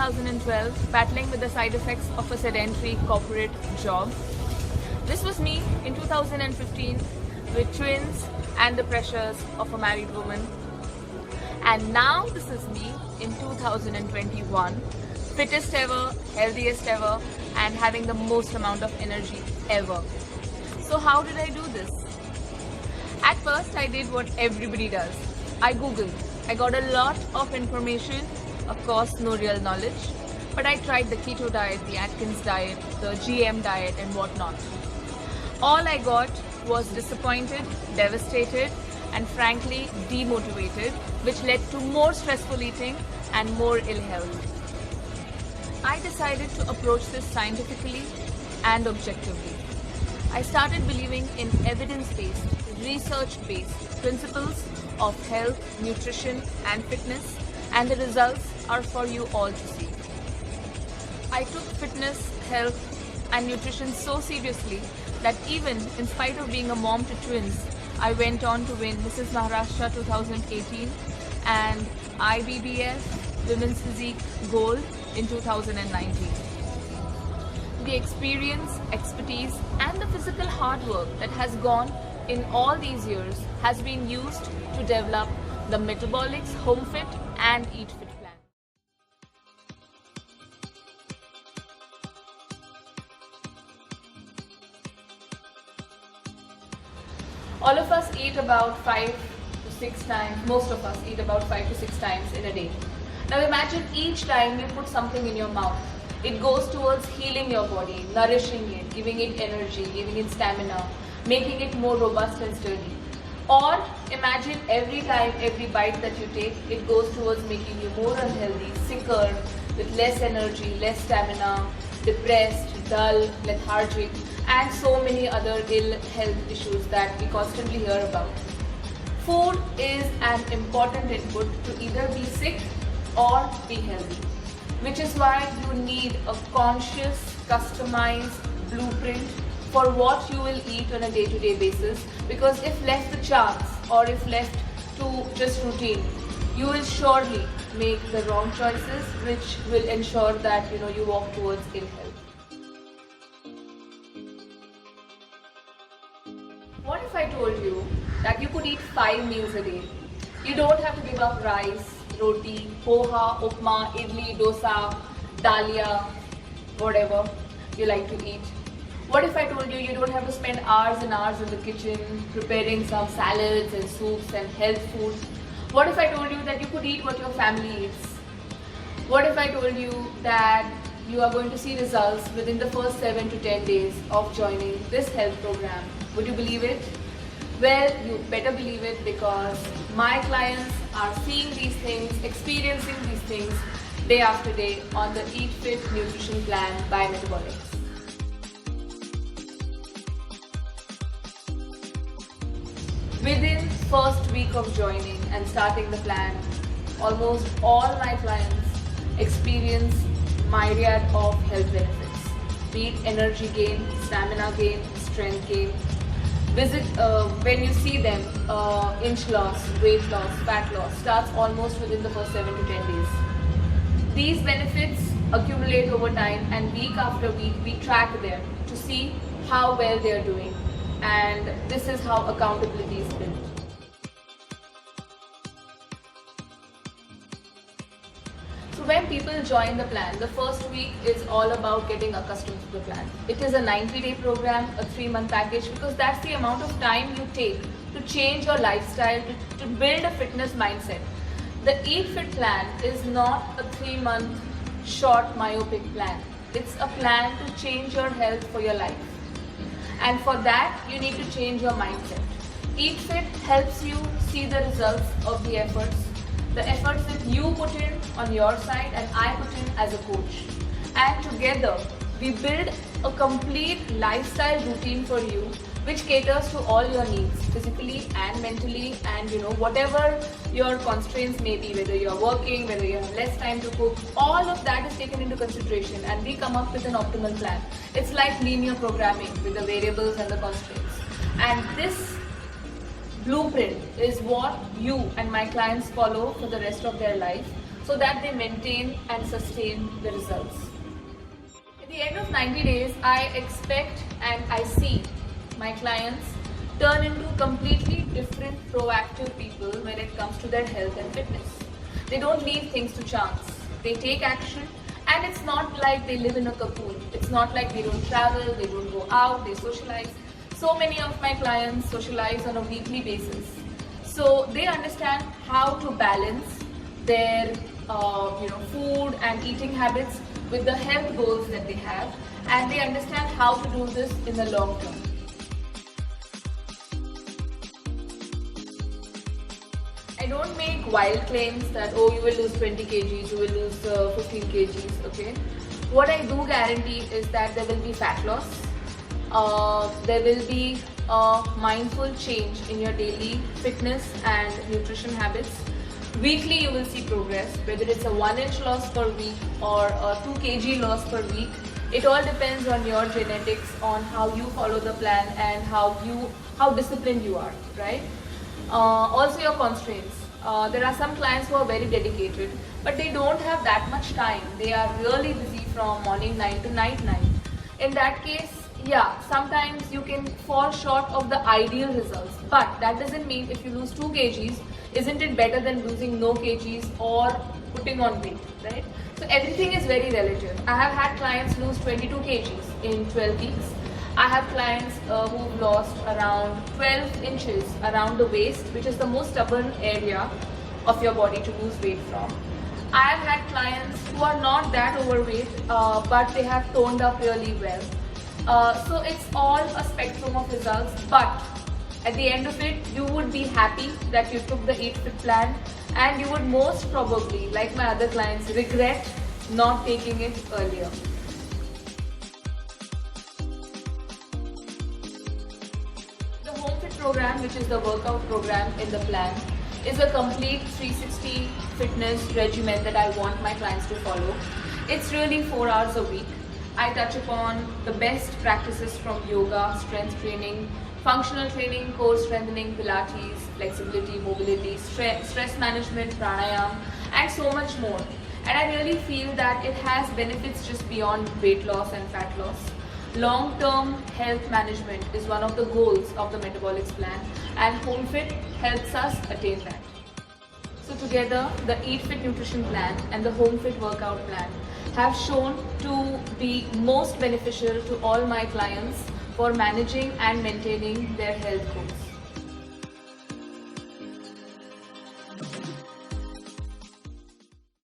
2012, battling with the side effects of a sedentary corporate job. This was me in 2015 with twins and the pressures of a married woman. And now this is me in 2021, fittest ever, healthiest ever, and having the most amount of energy ever. So how did I do this? At first I did what everybody does. I googled. I got a lot of information, of course no real knowledge, but I tried the keto diet, the Atkins diet, the GM diet and whatnot. All I got was disappointed, devastated, and frankly demotivated, which led to more stressful eating and more ill health. I decided to approach this scientifically and objectively. I started believing in evidence-based, research-based principles of health, nutrition and fitness, and the results are for you all to see. I took fitness, health and nutrition so seriously that even in spite of being a mom to twins, I went on to win Mrs. Maharashtra 2018 and IBBF Women's Physique Gold in 2019. The experience, expertise and the physical hard work that has gone in all these years has been used to develop the Metabolics Home Fit and Eat Fit plan. All of us eat about 5 to 6 times, most of us eat about 5 to 6 times in a day. Now imagine each time you put something in your mouth, it goes towards healing your body, nourishing it, giving it energy, giving it stamina, making it more robust and sturdy. Or imagine every time, every bite that you take, it goes towards making you more unhealthy, sicker, with less energy, less stamina, depressed, dull, lethargic, and so many other ill health issues that we constantly hear about. Food is an important input to either be sick or be healthy, which is why you need a conscious, customized blueprint for what you will eat on a day-to-day basis, because if left to chance or if left to just routine, you will surely make the wrong choices, which will ensure that you walk towards ill health. What if I told you that you could eat 5 meals a day? You don't have to give up rice, roti, poha, upma, idli, dosa, dalia, whatever you like to eat. What if I told you you don't have to spend hours and hours in the kitchen preparing some salads and soups and health food? What if I told you that you could eat what your family eats? What if I told you that you are going to see results within the first 7 to 10 days of joining this health program? Would you believe it? Well, you better believe it, because my clients are seeing these things, experiencing these things day after day on the Eat Fit Nutrition Plan by Metabolics. Within first week of joining and starting the plan, almost all my clients experience myriad of health benefits, be it energy gain, stamina gain, strength gain. When you see them, inch loss, weight loss, fat loss starts almost within the first 7 to 10 days. These benefits accumulate over time, and week after week we track them to see how well they are doing, and this is how accountability is built. So when people join the plan, the first week is all about getting accustomed to the plan. It is a 90-day program, a 3-month package, because that's the amount of time you take to change your lifestyle, to build a fitness mindset. The Eat Fit plan is not a 3-month short myopic plan. It's a plan to change your health for your life. And for that, you need to change your mindset. Eat Fit helps you see the results of the efforts that you put in on your side and I put in as a coach. And together, we build a complete lifestyle routine for you, which caters to all your needs, physically and mentally, and whatever your constraints may be, whether you're working, whether you have less time to cook, all of that is taken into consideration and we come up with an optimal plan. It's like linear programming with the variables and the constraints. And this blueprint is what you and my clients follow for the rest of their life, so that they maintain and sustain the results. At the end of 90 days, I expect and I see my clients turn into completely different proactive people when it comes to their health and fitness. They don't leave things to chance. They take action, and it's not like they live in a cocoon. It's not like they don't travel, they don't go out, they socialize. So many of my clients socialize on a weekly basis. So they understand how to balance their food and eating habits with the health goals that they have, and they understand how to do this in the long term. I don't make wild claims that, oh, you will lose 20 kgs, you will lose 15 kgs, okay? What I do guarantee is that there will be fat loss, there will be a mindful change in your daily fitness and nutrition habits. Weekly you will see progress, whether it's a 1-inch loss per week or a 2 kg loss per week. It all depends on your genetics, on how you follow the plan and how disciplined you are, right? Also your constraints. There are some clients who are very dedicated, but they don't have that much time. They are really busy from morning 9 to night 9. In that case, yeah, sometimes you can fall short of the ideal results, but that doesn't mean if you lose 2 kgs, isn't it better than losing no kgs or putting on weight, right? So everything is very relative. I have had clients lose 22 kgs in 12 weeks. I have clients who've lost around 12 inches around the waist, which is the most stubborn area of your body to lose weight from. I have had clients who are not that overweight, but they have toned up really well. So it's all a spectrum of results, but at the end of it, you would be happy that you took the Eat Fit plan, and you would most probably, like my other clients, regret not taking it earlier. The Home Fit program, which is the workout program in the plan, is a complete 360 fitness regimen that I want my clients to follow. It's really 4 hours a week. I touch upon the best practices from yoga, strength training, functional training, core strengthening, Pilates, flexibility, mobility, stress management, pranayam, and so much more. And I really feel that it has benefits just beyond weight loss and fat loss. Long-term health management is one of the goals of the Metabolics plan, and Home Fit helps us attain that. So together, the Eat Fit nutrition plan and the Home Fit workout plan have shown to be most beneficial to all my clients for managing and maintaining their health goals.